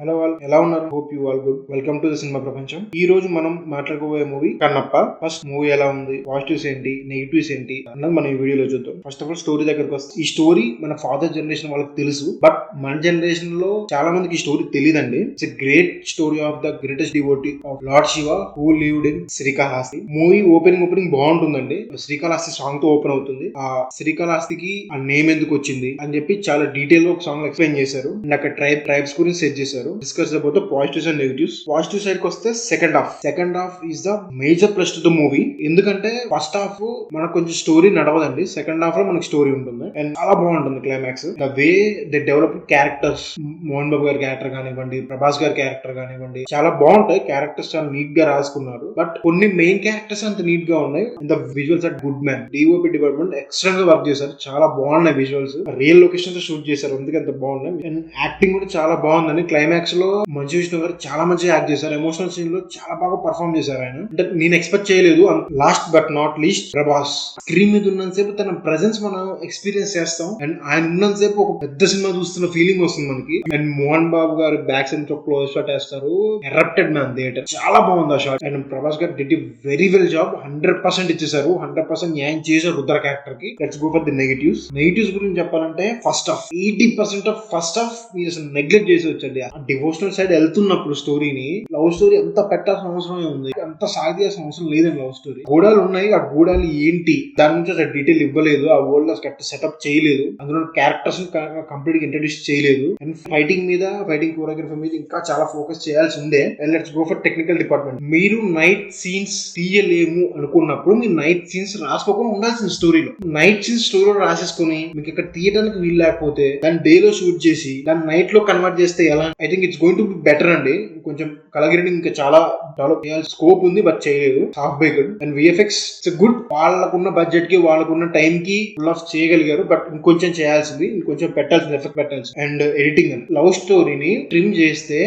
Hello all, ఎలా ఉన్నారు? Hope you all good. Welcome to the cinema ప్రపంచం. ఈ రోజు మనం మాట్లాడుకోబోయే మూవీ కన్నప్ప. ఫస్ట్ మూవీ ఎలా ఉంది, పాజిటివ్స్ ఏంటి, నెగిటివ్స్ ఏంటి అన్నది మనం ఈ వీడియోలో చూద్దాం. ఫస్ట్ ఆఫ్ ఆల్ స్టోరీ దగ్గరకు వస్తే, ఈ స్టోరీ మన ఫాదర్ జనరేషన్ వాళ్ళకి తెలుసు, బట్ మన జనరేషన్ లో చాలా మందికి ఈ స్టోరీ తెలియదండి. It's a great story of the greatest devotee of lord Shiva who lived in Srikalahasti. Movie opening బాగుంటుందండి. శ్రీకాళహస్తి సాంగ్ తో ఓపెన్ అవుతుంది. ఆ శ్రీకాళహస్తికి ఆ నేమ్ ఎందుకు వచ్చింది అని చెప్పి చాలా డీటెయిల్ గా ఒక సాంగ్ లో ఎక్స్ప్లెయిన్ చేశారు. అండ్ అక్కడ ట్రైబ్స్ గురించి సెట్ చేశారు. Discuss about the positives and negatives. Positive side కి వస్తే second half is the major plus to the movie. ఎందుకంటే ఫస్ట్ హాఫ్ మనకు కొంచెం స్టోరీ నడవదండి. సెకండ్ హాఫ్ లో మనకి స్టోరీ ఉంటుంది అండ్ చాలా బాగుంటుంది climax. The way they develop characters, Mohan Babu గారి క్యారెక్టర్ కానివ్వండి, ప్రభాస్ గారి క్యారెక్టర్ కానివ్వండి, చాలా బాగుంటాయి. క్యారెక్టర్స్ చాలా నీట్ గా రాసుకున్నారు. బట్ కొన్ని మెయిన్ క్యారెక్టర్స్ అంత నీట్ గా ఉన్నాయి. The visuals are good man. DOP department ఎక్స్ట్రాంగ్ గా వర్క్ చేశారు. చాలా బాగున్నాయి విజువల్స్. రియల్ లొకేషన్స్ షూట్ చేశారు, అందుకే అంత బాగున్నాయి. అండ్ యాక్టింగ్ కూడా చాలా బాగుందండి. క్లైమాక్స్ లో మంచు విష్ణు గారు చాలా మంచిగా యాక్ట్ చేశారు. ఎమోషనల్ సీన్ లో చాలా బాగా పర్ఫార్మ్ చేశారు ఆయన. అంటే నేను ఎక్స్పెక్ట్ చేయలేదు. Last but not least Prabhas screen మీద ఉన్నంతసేపు తన ప్రెజెన్స్ మనం ఎక్స్పీరియన్స్ చేస్తాం. అండ్ ఆయన ఉన్నంతసేపు ఒక పెద్ద సినిమా చూస్తున్న ఫీలింగ్ వస్తుంది మనకి. అండ్ మోహన్ బాబు గారు బ్యాక్ సైడ్ తో క్లోజ్ షాట్ వేస్తారు. ఎరప్టెడ్ మ్యాన్ థియేటర్, చాలా బాగుంది ఆ షాట్. అండ్ ప్రభాస్ గారు డిడ్ వెరీ వెల్ జాబ్. 100% ఇచ్చేసారు. 100% న్యాయం చేశారు రుద్ర క్యారెక్టర్ కి. Let's go for the negatives. Negatives గురించి చెప్పాలంటే first half 80% of first half మీరు అసలు నెగ్లెక్ట్ చేసి వచ్చండి. డివోషనల్ సైడ్ వెళ్తున్నప్పుడు స్టోరీని, లవ్ స్టోరీ అంత పెట్టాల్సిన అవసరమే ఉంది, అంత సాగియాల్సిన అవసరం లేదండి. లవ్ స్టోరీ గూడాలు ఉన్నాయి, ఆ గూడాలు ఏంటి దాని నుంచి అసలు డీటెయిల్ ఇవ్వలేదు. ఆ వరల్డ్ కరెక్ట్ సెటప్ చేయలేదు. అందులో క్యారెక్టర్స్ కంప్లీట్ గా ఇంట్రడ్యూస్ చేయలేదు. అండ్ ఫైటింగ్ కోరియోగ్రఫీ మీద ఇంకా చాలా ఫోకస్ చేయాల్సి ఉండే. And let's go for technical department. మీరు నైట్ సీన్స్ తీయలేము అనుకున్నప్పుడు మీరు నైట్ సీన్స్ రాసుకోకుండా ఉండాల్సిన స్టోరీలో. నైట్ సీన్స్ స్టోరీలో రాసేసుకుని మీకు ఇక్కడ తీయడానికి వీలు లేకపోతే దాన్ని డే లో షూట్ చేసి దాన్ని నైట్ లో కన్వర్ట్ చేస్తే ఎలా? I think it's going to be better అండి. కొంచెం కలగిరిని ఇంకా చాలా డెవలప్ చేయాల్సిన స్కోప్ ఉంది, బట్ చేయలేదు. Half baked. And VFX it's good. వాళ్ళకున్న బడ్జెట్ కి వాళ్ళకున్న టైం కి ఫుల్ ఆఫ్ చేయగలిగారు, బట్ ఇంకొంచెం చేయాల్సింది, ఇంకొంచెం పెట్టాల్సింది, ఎఫెక్ట్ పెట్టాల్సింది. అండ్ ఎడిటింగ్ అండ్ లవ్ స్టోరీని ట్రిమ్ చేస్తే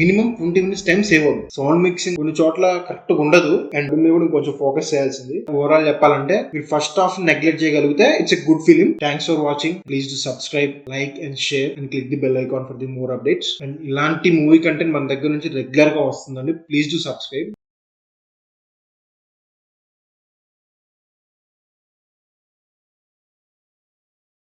మినిమం 20 minutes టైం సేవ్ అవుతుంది. సౌండ్ మిక్సింగ్ కొన్ని చోట్ల కరెక్ట్ గా ఉండదు. అండ్ కూడా కొంచెం ఫోకస్ చేయాల్సింది. ఓవరాల్ చెప్పాలంటే మీరు ఫస్ట్ హాఫ్ నెగ్లెక్ట్ చేయగలిగితే it's a good film. Thanks for watching. Please do subscribe, like and share and click the bell icon for the more updates. And ఇలాంటి మూవీ కంటెంట్ మన దగ్గర నుంచి రెగ్యులర్ గా వస్తుందండి. Please do subscribe.